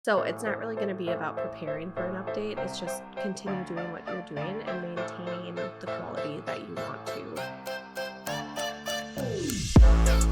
So it's not really going to be about preparing for an update. It's just continue doing what you're doing and maintaining the quality that you want to.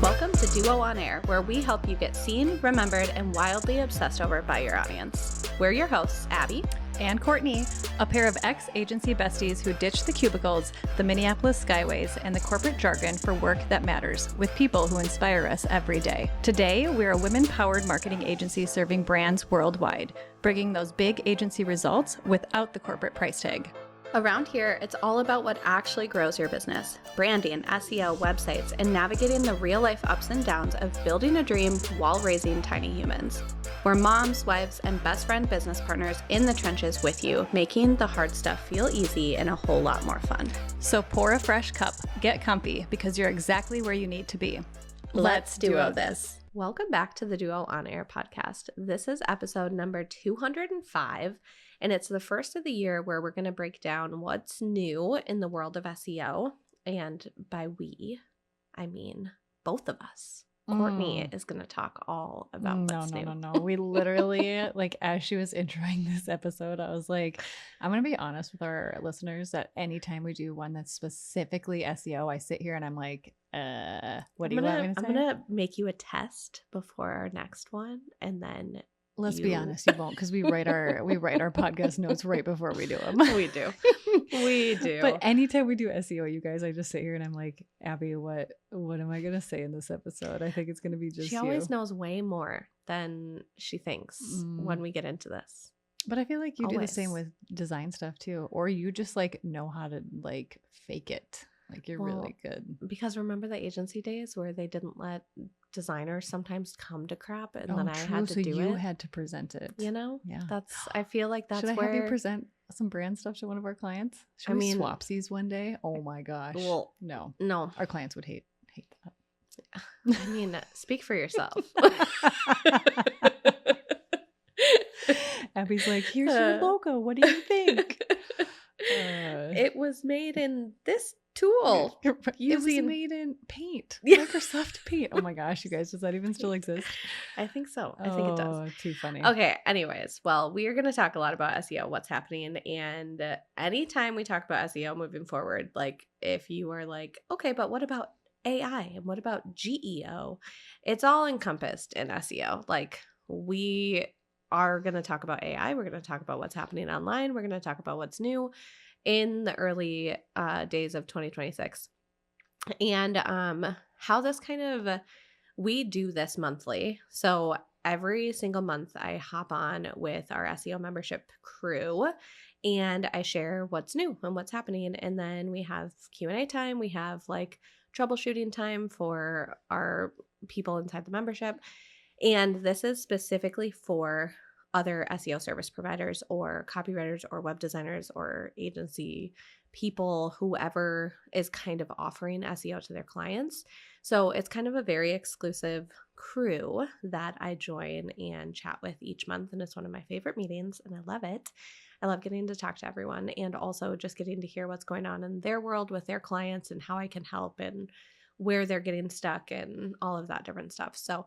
Welcome to Duo On Air, where we help you get seen, remembered, and wildly obsessed over by your audience. We're your hosts, Abby and Courtney, a pair of ex-agency besties who ditched the cubicles, the Minneapolis skyways, and the corporate jargon for work that matters, with people who inspire us every day. Today, we're a women-powered marketing agency serving brands worldwide, bringing those big agency results without the corporate price tag. Around here, it's all about what actually grows your business: branding, SEO, websites, and navigating the real-life ups and downs of building a dream while raising tiny humans. We're moms, wives, and best friend business partners in the trenches with you, making the hard stuff feel easy and a whole lot more fun. So pour a fresh cup, get comfy, because you're exactly where you need to be. Let's duo this. Welcome back to the Duo On Air podcast. This is episode number 205. And it's the first of the year where we're going to break down what's new in the world of SEO. And by we, I mean both of us. Courtney is going to talk all about what's new. No. We literally, like, as she was introing this episode, I was like, I'm going to be honest with our listeners that anytime we do one that's specifically SEO, I sit here and I'm like, what do you want me to say? I'm going to make you a test before our next one. And then let's be honest, you won't, because we write our podcast notes right before we do them. We do. But anytime we do SEO, you guys, I just sit here and I'm like, Abby, what am I gonna say in this episode? I think it's gonna be just she always knows way more than she thinks when we get into this. But I feel like you do the same with design stuff too, or you just like know how to like fake it. Like you're really good. Because remember the agency days where they didn't let designers sometimes come to crap and then I had to do it. So you had to present it. You know? Yeah. I feel like that's Should I where have you present some brand stuff to one of our clients? Should we swap these one day? Oh my gosh. Well, no. Our clients would hate that. I mean, speak for yourself. Abby's like, here's your logo. What do you think? It was made in this tool. It was made in Paint. Microsoft Paint. Oh my gosh, you guys, does that even still exist? I think so. I think it does. Oh, too funny. Okay, anyways, well, we are going to talk a lot about SEO, what's happening, and anytime we talk about SEO moving forward, like if you are like, okay, but what about AI and what about GEO? It's all encompassed in SEO. Like we are going to talk about AI. We're going to talk about what's happening online. We're going to talk about what's new in the early days of 2026. And how this kind of, we do this monthly. So every single month I hop on with our SEO membership crew and I share what's new and what's happening. And then we have Q&A time. We have like troubleshooting time for our people inside the membership. And this is specifically for other SEO service providers or copywriters or web designers or agency people, whoever is kind of offering SEO to their clients. So it's kind of a very exclusive crew that I join and chat with each month. And it's one of my favorite meetings and I love it. I love getting to talk to everyone and also just getting to hear what's going on in their world with their clients and how I can help and where they're getting stuck and all of that different stuff. So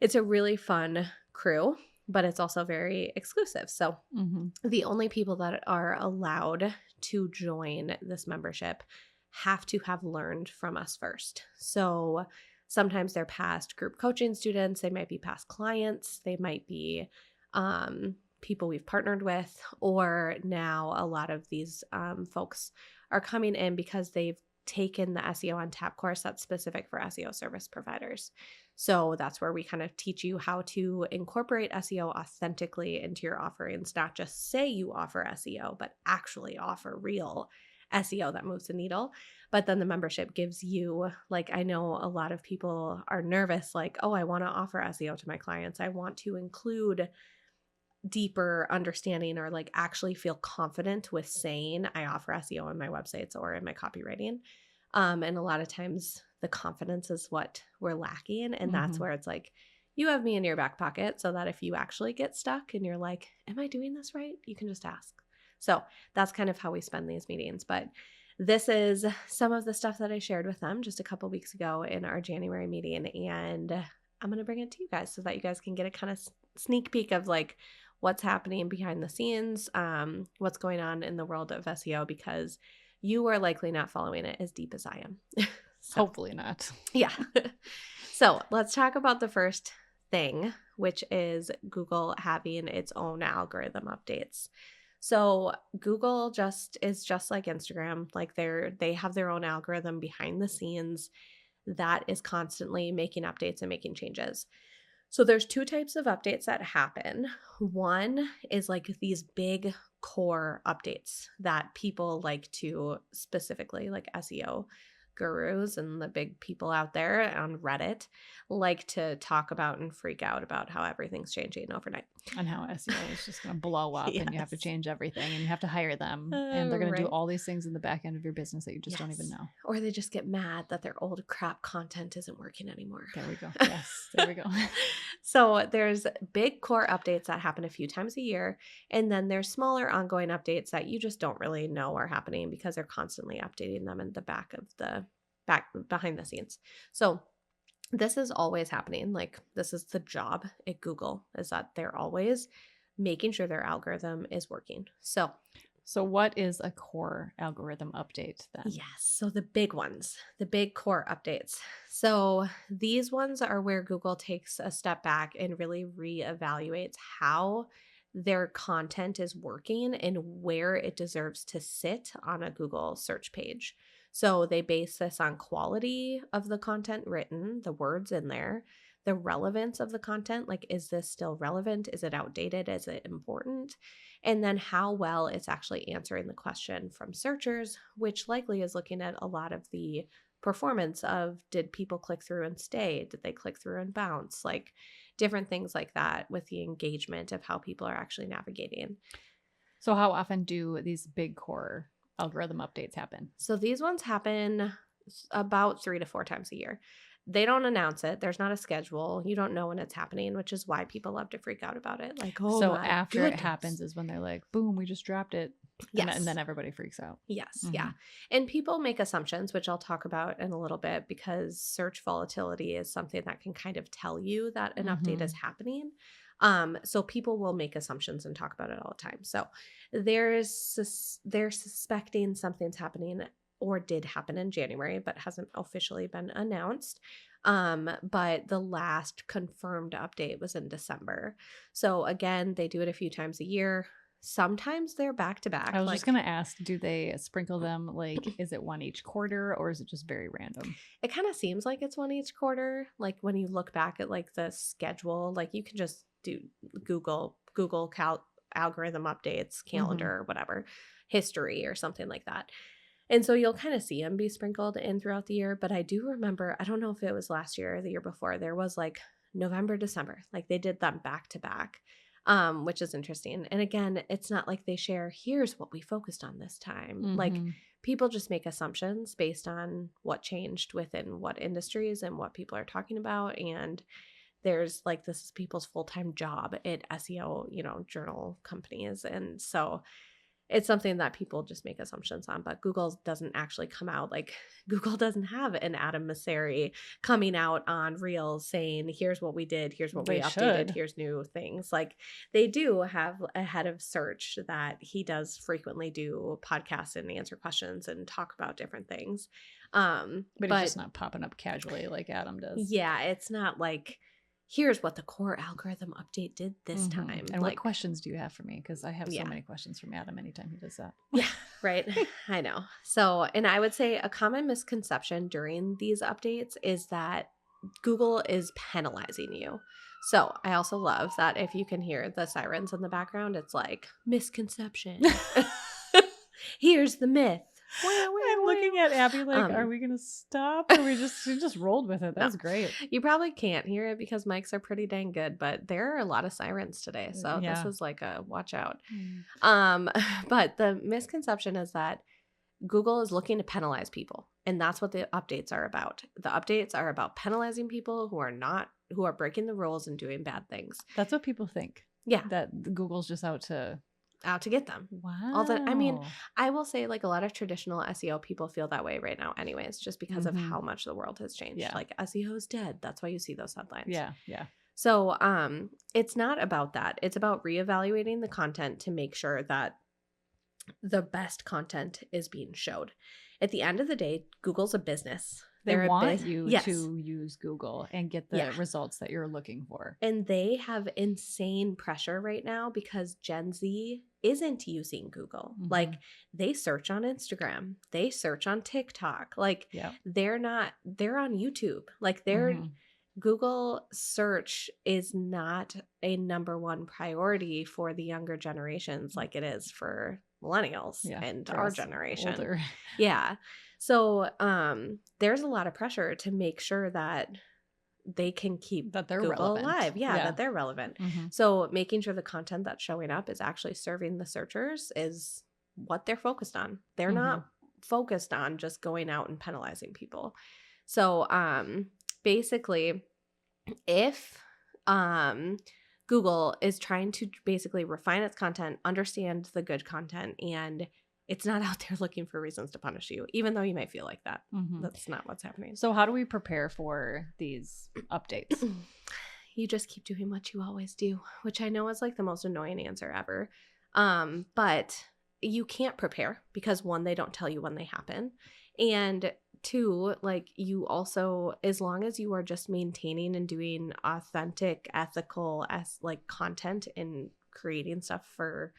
it's a really fun crew, but it's also very exclusive. So the only people that are allowed to join this membership have to have learned from us first. So sometimes they're past group coaching students. They might be past clients. They might be people we've partnered with, or now a lot of these folks are coming in because they've taken the SEO on Tap course that's specific for SEO service providers. So that's where we kind of teach you how to incorporate SEO authentically into your offerings, not just say you offer SEO, but actually offer real SEO that moves the needle. But then the membership gives you, like, I know a lot of people are nervous, like, oh, I want to offer SEO to my clients. I want to include deeper understanding or like actually feel confident with saying I offer SEO on my websites or in my copywriting. And a lot of times the confidence is what we're lacking. And that's where it's like, you have me in your back pocket so that if you actually get stuck and you're like, am I doing this right? You can just ask. So that's kind of how we spend these meetings. But this is some of the stuff that I shared with them just a couple weeks ago in our January meeting. And I'm going to bring it to you guys so that you guys can get a kind of sneak peek of like what's happening behind the scenes, what's going on in the world of SEO, because you are likely not following it as deep as I am. So, Hopefully not. yeah. So let's talk about the first thing, which is Google having its own algorithm updates. So Google is just like Instagram, like they have their own algorithm behind the scenes that is constantly making updates and making changes. So there's two types of updates that happen. One is like these big core updates that people like to, specifically like SEO gurus and the big people out there on Reddit, like to talk about and freak out about how everything's changing overnight. And how SEO is just going to blow up and you have to Yes. change everything and you have to hire them and they're going to do Right. all these things in the back end of your business that you just don't even know. Or they just get mad that their old crap content isn't working anymore. There we go. Yes, there we go. So there's big core updates that happen a few times a year, and then there's smaller ongoing updates that you just don't really know are happening because they're constantly updating them in the back behind the scenes. So this is always happening. Like, this is the job at Google, is that they're always making sure their algorithm is working. So what is a core algorithm update then? yes, so the big ones, the big core updates. So these ones are where Google takes a step back and really reevaluates how their content is working and where it deserves to sit on a Google search page. So they base this on quality of the content written, the words in there, the relevance of the content, like, is this still relevant? Is it outdated? Is it important? And then how well it's actually answering the question from searchers, which likely is looking at a lot of the performance of, did people click through and stay? Did they click through and bounce? Like different things like that with the engagement of how people are actually navigating. So how often do these big core algorithm updates happen? So these ones happen about 3 to 4 times a year. They don't announce it. There's not a schedule. You don't know when it's happening, which is why people love to freak out about it. Like, oh, so my after goodness. it happens is when they're like, boom, we just dropped it. Yes. And then everybody freaks out. Yes. Yeah. And people make assumptions, which I'll talk about in a little bit, because search volatility is something that can kind of tell you that an update is happening. So people will make assumptions and talk about it all the time. So they're suspecting something's happening or did happen in January, but hasn't officially been announced. But the last confirmed update was in December. So again, they do it a few times a year. Sometimes they're back to back. I was just going to ask, do they sprinkle them? Like, is it one each quarter or is it just very random? It kind of seems like it's one each quarter. Like when you look back at like the schedule, like you can just do Google algorithm updates, calendar, or whatever, history or something like that. And so you'll kind of see them be sprinkled in throughout the year. But I do remember, I don't know if it was last year or the year before, there was like November, December, like they did them back to back. Which is interesting. And again, it's not like they share, here's what we focused on this time. Like people just make assumptions based on what changed within what industries and what people are talking about. And there's like, this is people's full-time job at SEO, journal companies. And so it's something that people just make assumptions on, but Google doesn't actually come out. Like Google doesn't have an Adam Mosseri coming out on Reels saying, here's what we did, here's what we updated, here's new things. Like they do have a head of search that he does frequently do podcasts and answer questions and talk about different things. But it's just not popping up casually like Adam does. Yeah, it's not like, here's what the core algorithm update did this time. And what questions do you have for me? Because I have so many questions from Adam anytime he does that. Yeah, right. I know. So, and I would say a common misconception during these updates is that Google is penalizing you. So I also love that if you can hear the sirens in the background, it's like, misconception. Here's the myth. I'm looking at Abby like, are we going to stop? Or she just rolled with it. That was great. You probably can't hear it because mics are pretty dang good, but there are a lot of sirens today. So this is like a watch out. But the misconception is that Google is looking to penalize people. And that's what the updates are about. The updates are about penalizing people who are breaking the rules and doing bad things. That's what people think. Yeah. That Google's just out to get them. Wow. I will say like a lot of traditional SEO people feel that way right now anyways, just because of how much the world has changed. Yeah. Like SEO is dead. That's why you see those headlines. Yeah. So it's not about that. It's about reevaluating the content to make sure that the best content is being showed. At the end of the day, Google's a business. They They're want you yes. to use Google and get the results that you're looking for. And they have insane pressure right now because Gen Z isn't using Google. Mhm. Like they search on Instagram, they search on TikTok. Like they're on YouTube. Like Google search is not a number one priority for the younger generations like it is for millennials and our generation. Older. Yeah. So there's a lot of pressure to make sure that they can keep that they're Google relevant. alive. Yeah, that they're relevant. So making sure the content that's showing up is actually serving the searchers is what they're focused on. They're not focused on just going out and penalizing people. So basically, if Google is trying to basically refine its content, understand the good content, and it's not out there looking for reasons to punish you, even though you might feel like that. That's not what's happening. So how do we prepare for these updates? You just keep doing what you always do, which I know is like the most annoying answer ever. But you can't prepare because one, they don't tell you when they happen. And two, like you also, as long as you are just maintaining and doing authentic, ethical like content and creating stuff for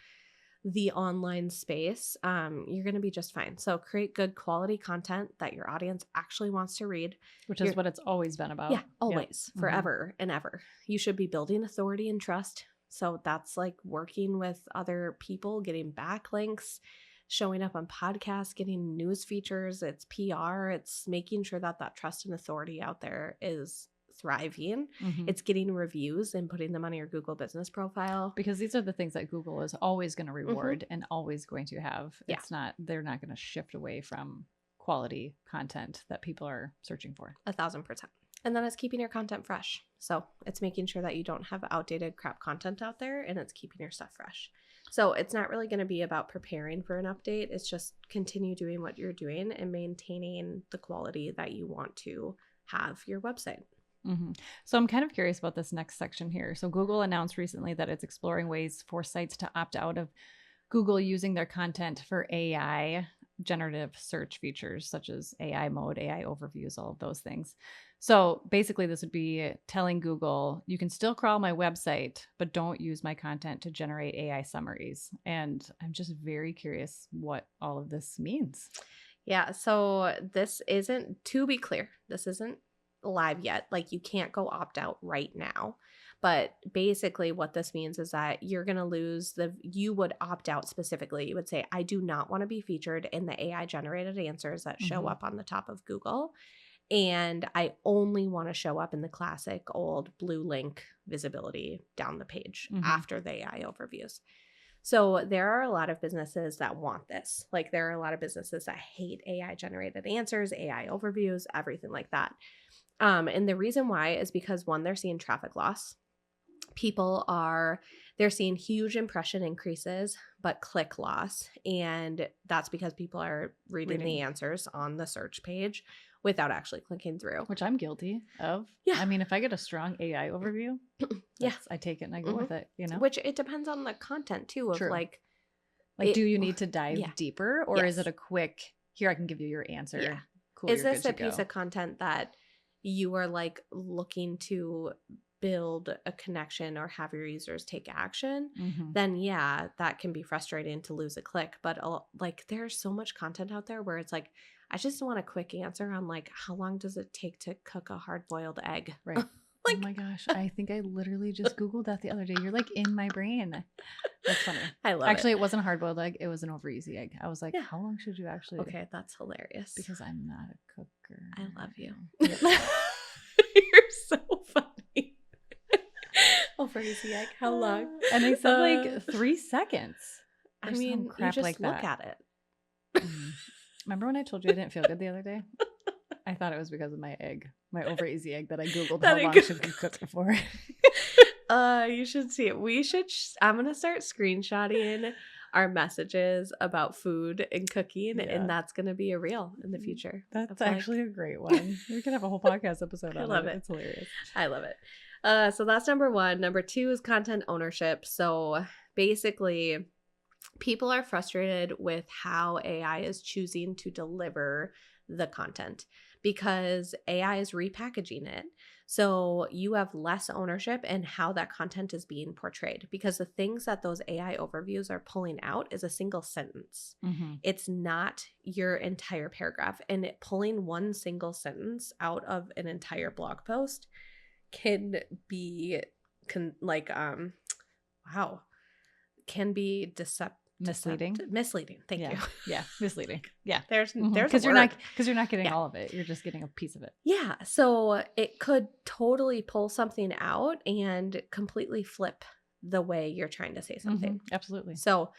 the online space, you're going to be just fine. So create good quality content that your audience actually wants to read. Which is what it's always been about. Yeah, always, forever and ever. You should be building authority and trust. So that's like working with other people, getting backlinks, showing up on podcasts, getting news features. It's PR. It's making sure that that trust and authority out there is thriving. It's getting reviews and putting them on your Google business profile. Because these are the things that Google is always going to reward and always going to have. It's not, they're not going to shift away from quality content that people are searching for. 1,000%. And then it's keeping your content fresh. So it's making sure that you don't have outdated crap content out there, and it's keeping your stuff fresh. So it's not really going to be about preparing for an update. It's just continue doing what you're doing and maintaining the quality that you want to have your website. So I'm kind of curious about this next section here. So Google announced recently that it's exploring ways for sites to opt out of Google using their content for AI generative search features such as AI mode, AI overviews, all of those things. So basically this would be telling Google, you can still crawl my website, but don't use my content to generate AI summaries. And I'm just very curious what all of this means. Yeah. So this isn't, to be clear, this isn't live yet. Like you can't go opt out right now. But basically what this means is that you're going to lose you would opt out specifically. You would say, I do not want to be featured in the AI generated answers that show up on the top of Google. And I only want to show up in the classic old blue link visibility down the page after the AI overviews. So there are a lot of businesses that want this. Like there are a lot of businesses that hate AI generated answers, AI overviews, everything like that. And the reason why is because one, they're seeing traffic loss. They're seeing huge impression increases, but click loss. And that's because people are reading the answers on the search page without actually clicking through. Which I'm guilty of. Yeah. I mean, if I get a strong AI overview, I take it and I go with it, you know? Which it depends on the content too of like do you need to dive deeper or is it a quick, here, I can give you your answer. Yeah. Cool, is this a piece of content that you are like looking to build a connection or have your users take action, then that can be frustrating to lose a click. But like there's so much content out there where it's like, I just want a quick answer on like, how long does it take to cook a hard-boiled egg? Right. Like, oh my gosh. I think I literally just Googled that the other day. You're like in my brain. That's funny. I love Actually, it wasn't a hard-boiled egg. It was an over easy egg. I was like, how long should you actually? Okay. That's hilarious. Because I'm not a cooker. I love you. Yeah. You're so funny. Over easy egg. How long? And they said like 3 seconds. I mean, you just like look that. at it. Remember when I told you I didn't feel good the other day? I thought it was because of my egg, my over easy egg that I Googled how long should be cooked for. You should see it. I'm going to start screenshotting our messages about food and cooking, and that's going to be a reel in the future. That's actually a great one. We can have a whole podcast episode on it. I love it. It's hilarious. I love it. So that's number one. Number two is content ownership. So basically, people are frustrated with how AI is choosing to deliver the content because AI is repackaging it. So you have less ownership in how that content is being portrayed because the things that those AI overviews are pulling out is a single sentence. Mm-hmm. It's not your entire paragraph. And pulling one single sentence out of an entire blog post can be can be Misleading. Misleading. Thank you. Yeah, misleading. Yeah, There's because you're not getting Yeah. all of it. You're just getting a piece of it. Yeah. So it could totally pull something out and completely flip the way you're trying to say something. Absolutely. So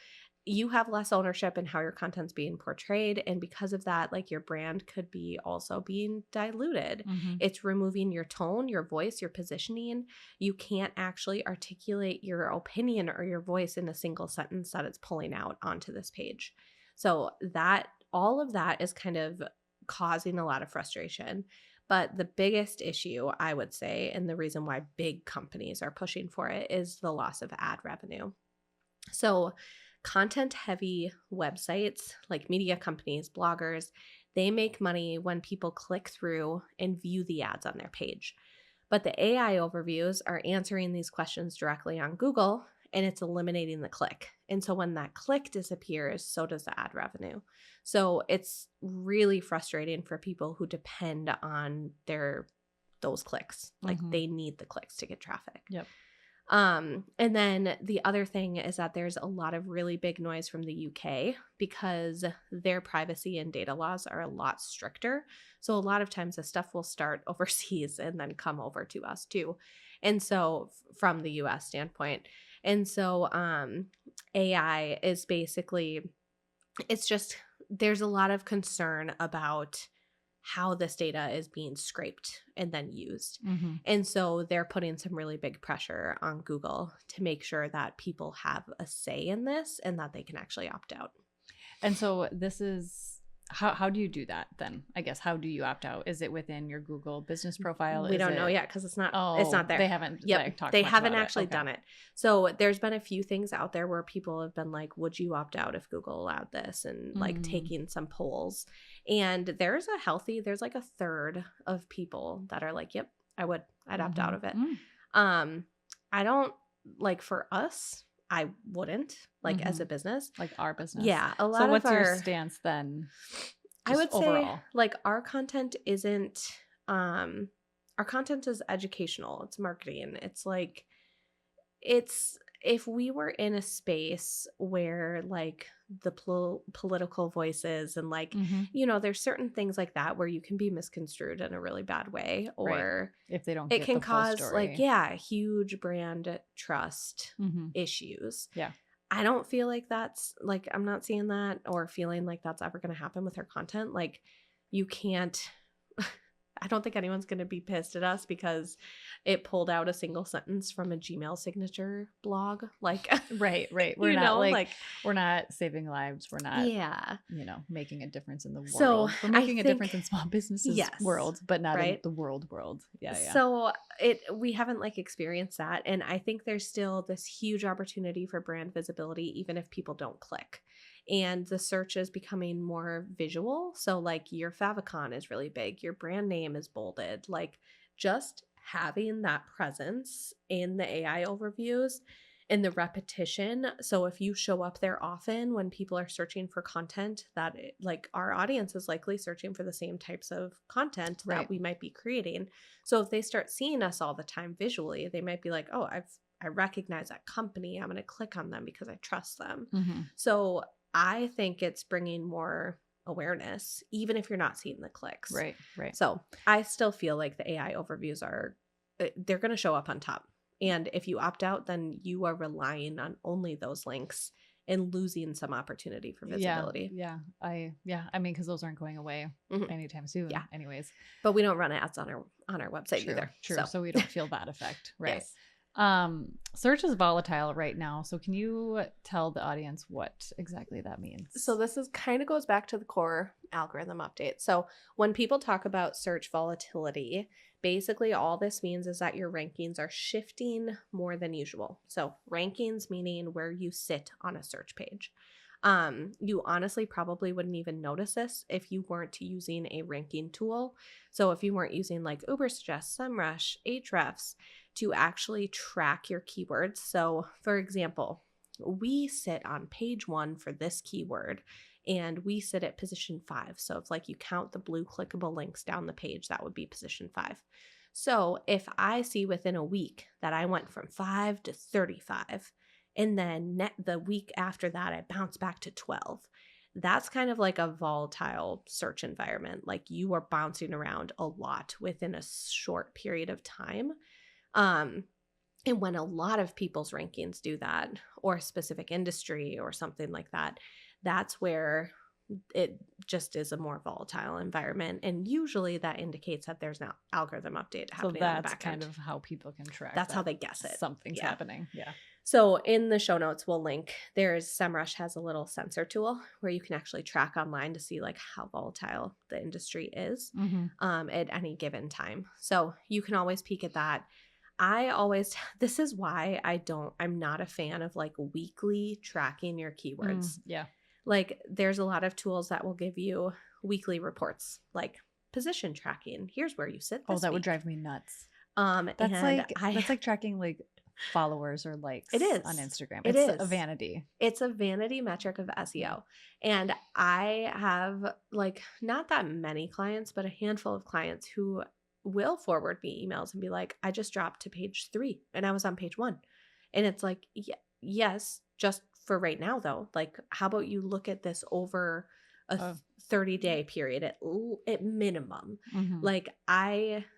you have less ownership in how your content's being portrayed. And because of that, like your brand could be also being diluted. Mm-hmm. It's removing your tone, your voice, your positioning. You can't actually articulate your opinion or your voice in a single sentence that it's pulling out onto this page. So that all of that is kind of causing a lot of frustration. But the biggest issue, I would say, and the reason why big companies are pushing for it is the loss of ad revenue. So content heavy websites like media companies, bloggers, they make money when people click through and view the ads on their page. But the AI overviews are answering these questions directly on Google and it's eliminating the click. And so when that click disappears, so does the ad revenue. So it's really frustrating for people who depend on those clicks. Like they need the clicks to get traffic. Yep. And then the other thing is that there's a lot of really big noise from the UK because their privacy and data laws are a lot stricter. So a lot of times the stuff will start overseas and then come over to us too. And so from the US standpoint. And so AI is basically, it's just, there's a lot of concern about how this data is being scraped and then used. Mm-hmm. And so they're putting some really big pressure on Google to make sure that people have a say in this and that they can actually opt out. And so this is how do you do that then? I guess how do you opt out? Is it within your Google business profile? We don't know yet because it's not there. They haven't They haven't actually done it. So there's been a few things out there where people have been like, would you opt out if Google allowed this? And like taking some polls. And there's like a third of people that are like, yep, I'd opt out of it. I don't like for us, I wouldn't like as a business, like our business. Yeah. A lot so of what's your stance then? I would overall? say like our content isn't, our content is educational. It's marketing. It's like, if we were in a space where like the political voices and like, there's certain things like that where you can be misconstrued in a really bad way, or if they don't, it can cause like, huge brand trust issues. Yeah. I don't feel like that's like, I'm not seeing that or feeling like that's ever going to happen with our content. Like you can't, I don't think anyone's going to be pissed at us because it pulled out a single sentence from a Gmail signature blog. Like, right. We're not we're not saving lives. We're not, making a difference in the world. So we're making a difference in small businesses world, but not in the world. Yeah. So we haven't like experienced that. And I think there's still this huge opportunity for brand visibility, even if people don't click. And the search is becoming more visual. So like your favicon is really big. Your brand name is bolded. Like just having that presence in the AI overviews and the repetition. So if you show up there often when people are searching for content that like our audience is likely searching for the same types of content that we might be creating. So if they start seeing us all the time visually, they might be like, oh, I recognize that company. I'm going to click on them because I trust them. So I think it's bringing more awareness, even if you're not seeing the clicks. Right. So I still feel like the AI overviews they're going to show up on top. And if you opt out, then you are relying on only those links and losing some opportunity for visibility. Yeah. I mean, because those aren't going away anytime soon. Yeah. Anyways, but we don't run ads on our website either. True. So we don't feel that effect. Right. Yes. Search is volatile right now. So can you tell the audience what exactly that means? So this is kind of goes back to the core algorithm update. So when people talk about search volatility, basically all this means is that your rankings are shifting more than usual. So rankings meaning where you sit on a search page. You honestly probably wouldn't even notice this if you weren't using a ranking tool. So if you weren't using like Ubersuggest, SEMrush, Ahrefs to actually track your keywords. So for example, we sit on page 1 for this keyword and we sit at position 5. So if like you count the blue clickable links down the page, that would be position 5. So if I see within a week that I went from 5 to 35, and then the week after that, I bounce back to 12. That's kind of like a volatile search environment. Like you are bouncing around a lot within a short period of time. And when a lot of people's rankings do that, or a specific industry or something like that, that's where it just is a more volatile environment. And usually that indicates that there's an algorithm update happening on the back end. That's kind of how people can track. That's how they guess it. Something's happening. Yeah. So in the show notes, we'll link, SEMrush has a little sensor tool where you can actually track online to see like how volatile the industry is at any given time. So you can always peek at that. This is why I'm not a fan of like weekly tracking your keywords. Yeah. Like there's a lot of tools that will give you weekly reports, position tracking. Here's where you sit this that week. would drive me nuts. That's like tracking like followers or likes it is on Instagram. It's a vanity. It's a vanity metric of SEO. And I have like not that many clients, but a handful of clients who will forward me emails and be like, I just dropped to page 3 and I was on page 1. And it's like, yes, just for right now though, like how about you look at this over a 30-day period at minimum. Like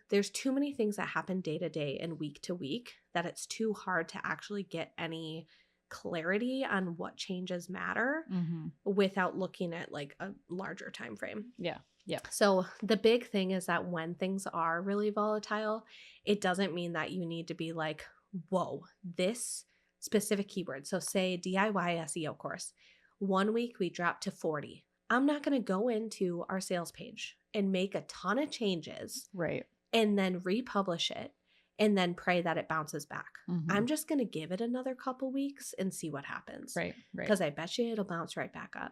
there's too many things that happen day to day and week to week that it's too hard to actually get any clarity on what changes matter without looking at like a larger time frame. Yeah. Yeah. So the big thing is that when things are really volatile, it doesn't mean that you need to be like, whoa, this specific keyword. So say DIY SEO course, 1 week we dropped to 40. I'm not going to go into our sales page and make a ton of changes. Right. And then republish it and then pray that it bounces back. I'm just going to give it another couple weeks and see what happens. Right. Because I bet you it'll bounce right back up.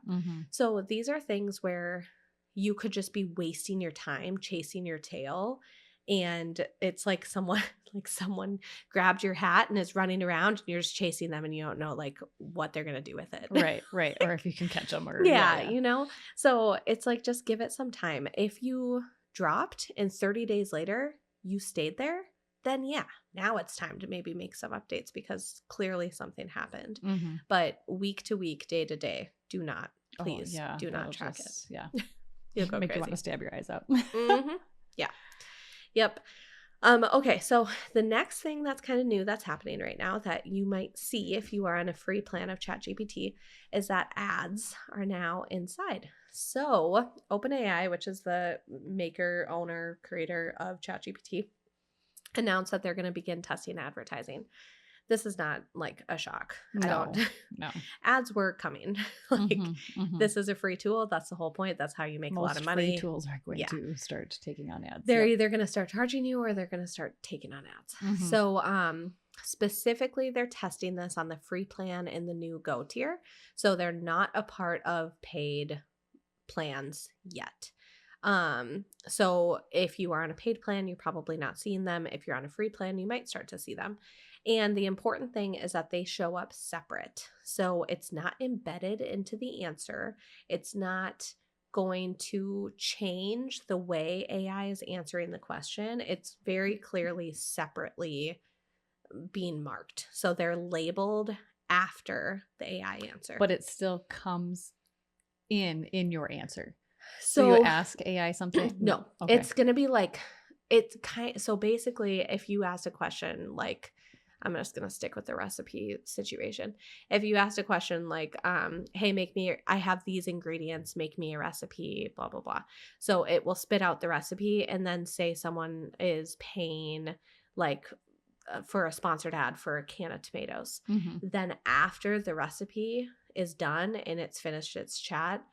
So these are things where you could just be wasting your time chasing your tail. And it's like someone grabbed your hat and is running around and you're just chasing them and you don't know like what they're going to do with it. Right. Or if you can catch them or yeah. So it's like, just give it some time. If you dropped and 30 days later you stayed there, then now it's time to maybe make some updates because clearly something happened. But week to week, day to day, do not track it. Yeah. You'll go make crazy. You want to stab your eyes out. Yeah. Yep. Okay. So the next thing that's kind of new that's happening right now that you might see if you are on a free plan of ChatGPT is that ads are now inside. So OpenAI, which is the maker, owner, creator of ChatGPT, announced that they're going to begin testing advertising. This is not like a shock. No. Ads were coming. This is a free tool. That's the whole point. That's how you make a lot of money. Free tools are going to start taking on ads. They're either going to start charging you or they're going to start taking on ads. So specifically, they're testing this on the free plan in the new Go tier. So they're not a part of paid plans yet. So if you are on a paid plan, you're probably not seeing them. If you're on a free plan, you might start to see them. And the important thing is that they show up separate. So it's not embedded into the answer. It's not going to change the way AI is answering the question. It's very clearly separately being marked. So they're labeled after the AI answer. But it still comes in your answer. So you ask AI something? No. Okay. It's going to be like, so basically if you ask a question like, I'm just going to stick with the recipe situation. If you asked a question like, hey, I have these ingredients, make me a recipe, blah, blah, blah. So it will spit out the recipe and then say someone is paying like for a sponsored ad for a can of tomatoes. Then after the recipe is done and it's finished its chat,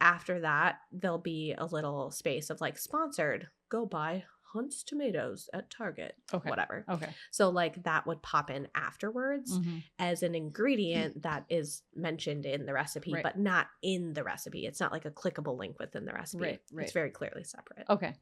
after that, there'll be a little space of like sponsored, go buy Hunt's tomatoes at Target, whatever. Okay. So like that would pop in afterwards as an ingredient that is mentioned in the recipe, but not in the recipe. It's not like a clickable link within the recipe. Right. It's very clearly separate. Okay.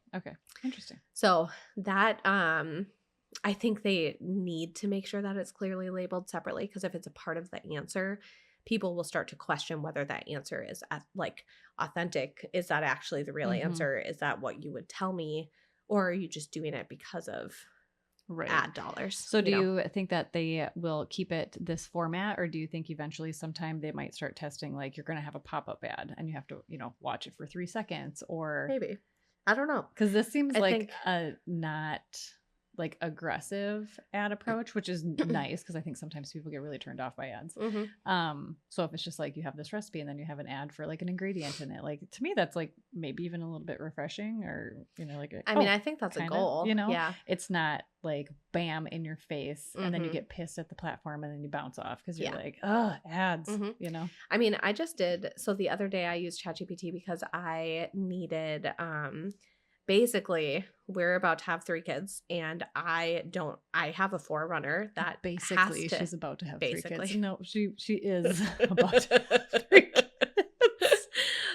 Interesting. So that, I think they need to make sure that it's clearly labeled separately, because if it's a part of the answer, people will start to question whether that answer is like authentic. Is that actually the real answer? Is that what you would tell me? Or are you just doing it because of ad dollars? So do you think that they will keep it this format, or do you think eventually sometime they might start testing, like you're going to have a pop-up ad and you have to, watch it for 3 seconds, or maybe, I don't know. Because this seems like a not like aggressive ad approach, which is nice, because I think sometimes people get really turned off by ads. So if it's just like you have this recipe and then you have an ad for like an ingredient in it, like to me that's like maybe even a little bit refreshing, or like I mean, I think that's a goal. Yeah, it's not like bam in your face and then you get pissed at the platform and then you bounce off because you're like, oh, ads. I mean, I just did. So the other day I used ChatGPT because I needed basically, we're about to have 3 kids, and I have a forerunner that basically has to, she's about to have 3 basically. kids. No, she is about to have 3 kids.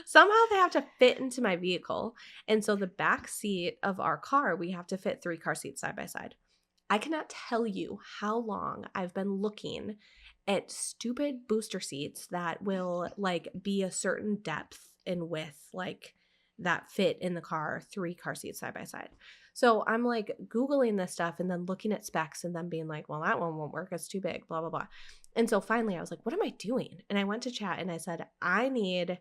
Somehow they have to fit into my vehicle. And so the back seat of our car, we have to fit 3 car seats side by side. I cannot tell you how long I've been looking at stupid booster seats that will like be a certain depth and width, like that fit in the car, 3 car seats side by side. So I'm like Googling this stuff and then looking at specs and then being like, well, that one won't work. It's too big, blah, blah, blah. And so finally I was like, what am I doing? And I went to chat and I said, I need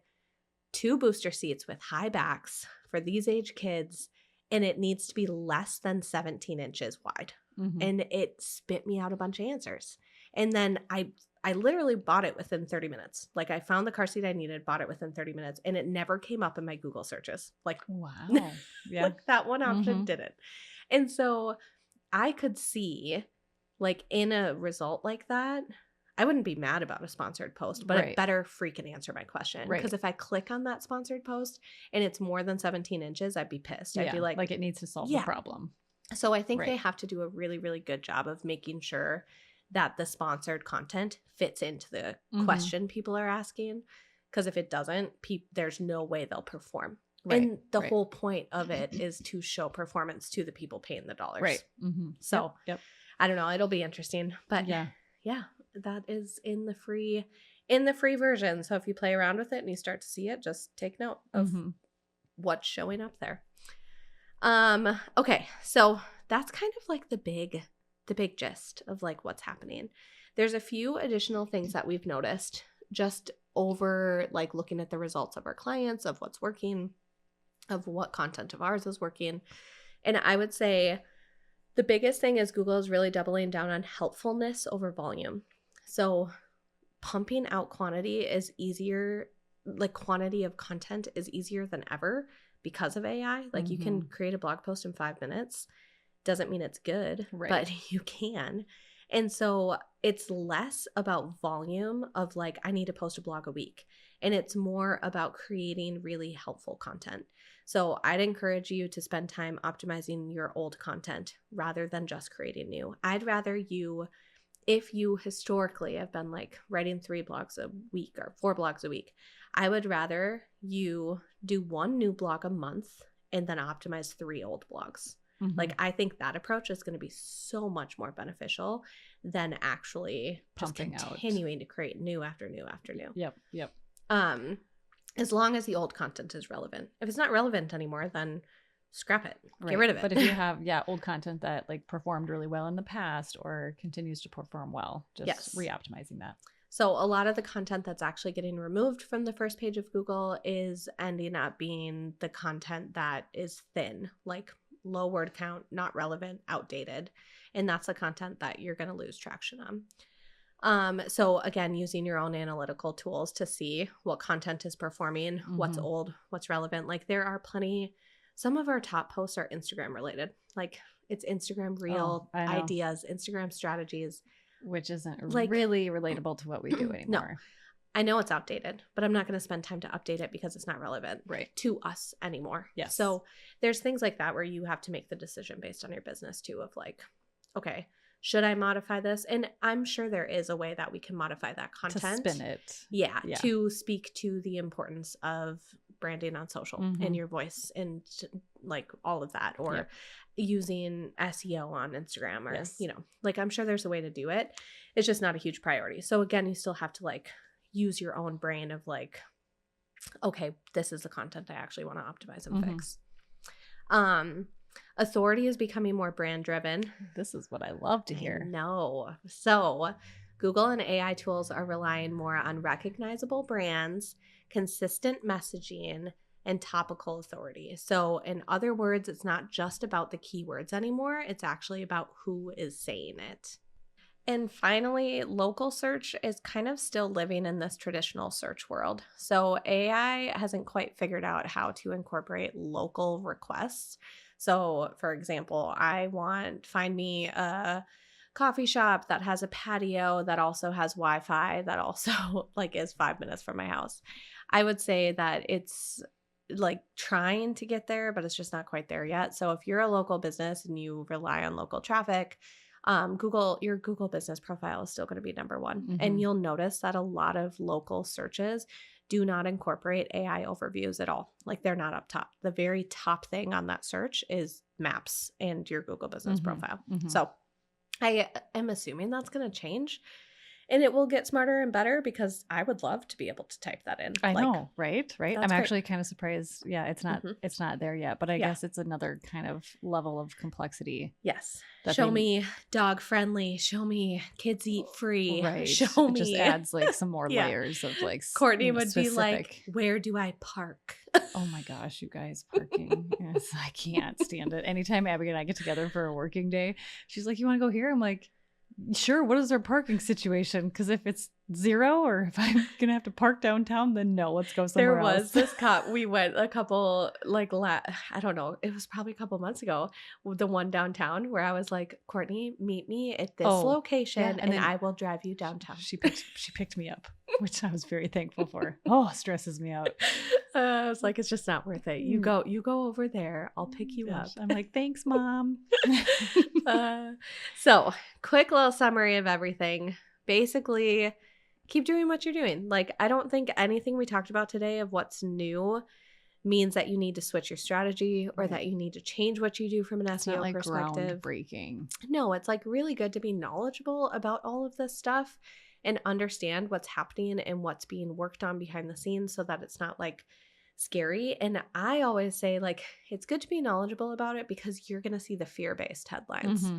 2 booster seats with high backs for these age kids. And it needs to be less than 17 inches wide. And it spit me out a bunch of answers. And then I literally bought it within 30 minutes. Like I found the car seat I needed, bought it within 30 minutes, and it never came up in my Google searches. Like, wow. Yeah. like that one option didn't. And so I could see like in a result like that, I wouldn't be mad about a sponsored post, but it better freaking answer my question. Because if I click on that sponsored post and it's more than 17 inches, I'd be pissed. I'd be like it needs to solve the problem. So I think they have to do a really, really good job of making sure that the sponsored content fits into the question people are asking. Because if it doesn't, there's no way they'll perform. And the whole point of it is to show performance to the people paying the dollars. So I don't know. It'll be interesting. But yeah, that is in the free version. So if you play around with it and you start to see it, just take note of what's showing up there. Okay, so that's kind of like the big gist of like what's happening. There's a few additional things that we've noticed just over like looking at the results of our clients, of what's working, of what content of ours is working. And I would say the biggest thing is Google is really doubling down on helpfulness over volume. So pumping out quantity is easier, like quantity of content is easier than ever because of AI. Like you can create a blog post in 5 minutes. Doesn't mean it's good, but you can. And so it's less about volume of like, I need to post a blog a week. And it's more about creating really helpful content. So I'd encourage you to spend time optimizing your old content rather than just creating new. I'd rather you, if you historically have been like writing 3 blogs a week or 4 blogs a week, I would rather you do 1 new blog a month and then optimize 3 old blogs. Like, I think that approach is going to be so much more beneficial than actually just continuing to create new after new after new. Yep. As long as the old content is relevant. If it's not relevant anymore, then scrap it. Get rid of it. But if you have, old content that like performed really well in the past or continues to perform well, just re-optimizing that. So a lot of the content that's actually getting removed from the first page of Google is ending up being the content that is thin, like low word count, not relevant, outdated. And that's the content that you're going to lose traction on. So again, using your own analytical tools to see what content is performing, what's old, what's relevant. Like there are plenty, some of our top posts are Instagram related. Like it's Instagram reel ideas, Instagram strategies. Which isn't like, really relatable to what we do anymore. I know it's outdated, but I'm not going to spend time to update it because it's not relevant to us anymore. Yes. So there's things like that where you have to make the decision based on your business too of like, okay, should I modify this? And I'm sure there is a way that we can modify that content. To spin it. Yeah. To speak to the importance of branding on social and your voice and like all of that, or using SEO on Instagram or, you know, like I'm sure there's a way to do it. It's just not a huge priority. So again, you still have to like use your own brain of like, okay, this is the content I actually want to optimize and fix. Authority is becoming more brand driven. This is what I love to hear. No. So Google and AI tools are relying more on recognizable brands, consistent messaging, and topical authority. So in other words, it's not just about the keywords anymore. It's actually about who is saying it. And finally, local search is kind of still living in this traditional search world. So AI hasn't quite figured out how to incorporate local requests. So for example, find me a coffee shop that has a patio that also has Wi-Fi that also like is 5 minutes from my house. I would say that it's like trying to get there, but it's just not quite there yet. So if you're a local business and you rely on local traffic, your Google business profile is still going to be number one. And you'll notice that a lot of local searches do not incorporate AI overviews at all. Like they're not up top. The very top thing on that search is maps and your Google business profile. So I am assuming that's going to change. And it will get smarter and better because I would love to be able to type that in. I know, right? I'm actually great. kind of surprised. Yeah, it's not there yet, but I guess it's another kind of level of complexity. Yes. Show me dog friendly. Show me kids eat free. Right. Show me. It just adds like some more layers of like Courtney would specific. be like, where do I park? Oh my gosh, you guys, parking. Yes, I can't stand it. Anytime Abby and I get together for a working day, she's like, you want to go here? I'm like, sure. What is our parking situation? Because if it's 0 or if I'm going to have to park downtown, then no, let's go somewhere else. There was this cop. We went a couple, I don't know. It was probably a couple months ago. The one downtown where I was like, Courtney, meet me at this location and I will drive you downtown. She picked me up, which I was very thankful for. Oh, stresses me out. I was like, it's just not worth it. You go over there. I'll pick you up. I'm like, thanks, Mom. So quick little summary of everything. Basically, keep doing what you're doing. Like, I don't think anything we talked about today of what's new means that you need to switch your strategy or that you need to change what you do from an SEO like perspective. Groundbreaking. No, it's like really good to be knowledgeable about all of this stuff and understand what's happening and what's being worked on behind the scenes so that it's not like scary. And I always say like, it's good to be knowledgeable about it because you're going to see the fear-based headlines.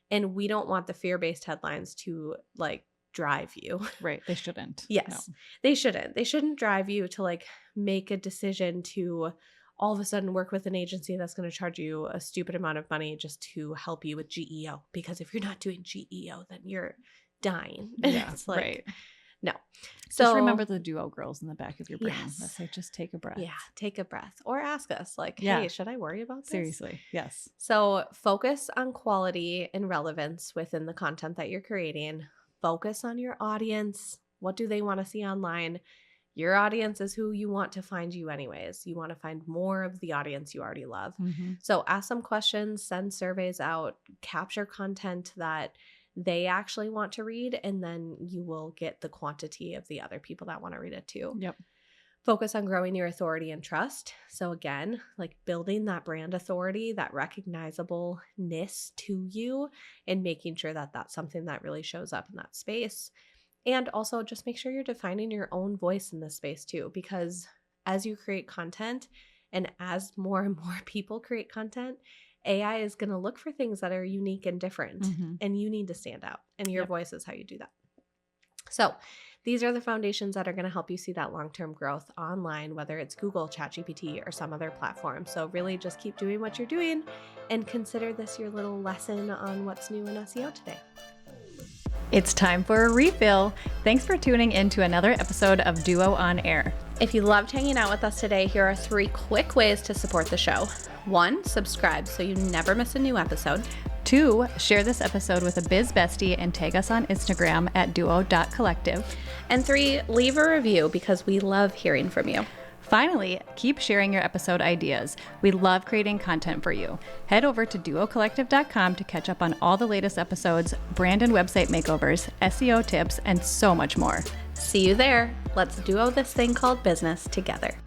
And we don't want the fear-based headlines to like drive you. Right. They shouldn't. Yes. No. They shouldn't. They shouldn't drive you to like make a decision to all of a sudden work with an agency that's going to charge you a stupid amount of money just to help you with GEO. Because if you're not doing GEO, then you're dying. Yeah. It's like, right. No. So just remember the duo girls in the back of your brain. Yes. Let's say, just take a breath. Yeah. Take a breath or ask us like, hey, should I worry about this? Seriously. Yes. So focus on quality and relevance within the content that you're creating. Focus on your audience. What do they want to see online? Your audience is who you want to find you anyways. You want to find more of the audience you already love. So ask some questions, send surveys out, capture content that they actually want to read, and then you will get the quantity of the other people that want to read it too. Yep. Focus on growing your authority and trust. So again, like building that brand authority, that recognizableness to you, and making sure that that's something that really shows up in that space. And also just make sure you're defining your own voice in this space too, because as you create content and as more and more people create content, AI is going to look for things that are unique and different, and you need to stand out, and your voice is how you do that. So these are the foundations that are going to help you see that long-term growth online, whether it's Google, ChatGPT, or some other platform. So really just keep doing what you're doing and consider this your little lesson on what's new in SEO today. It's time for a refill. Thanks for tuning in to another episode of Duo on Air. If you loved hanging out with us today, here are 3 quick ways to support the show. 1, subscribe so you never miss a new episode. 2, share this episode with a biz bestie and tag us on Instagram at duo.collective. And 3, leave a review because we love hearing from you. Finally, keep sharing your episode ideas. We love creating content for you. Head over to duocollective.com to catch up on all the latest episodes, brand and website makeovers, SEO tips, and so much more. See you there. Let's duo this thing called business together.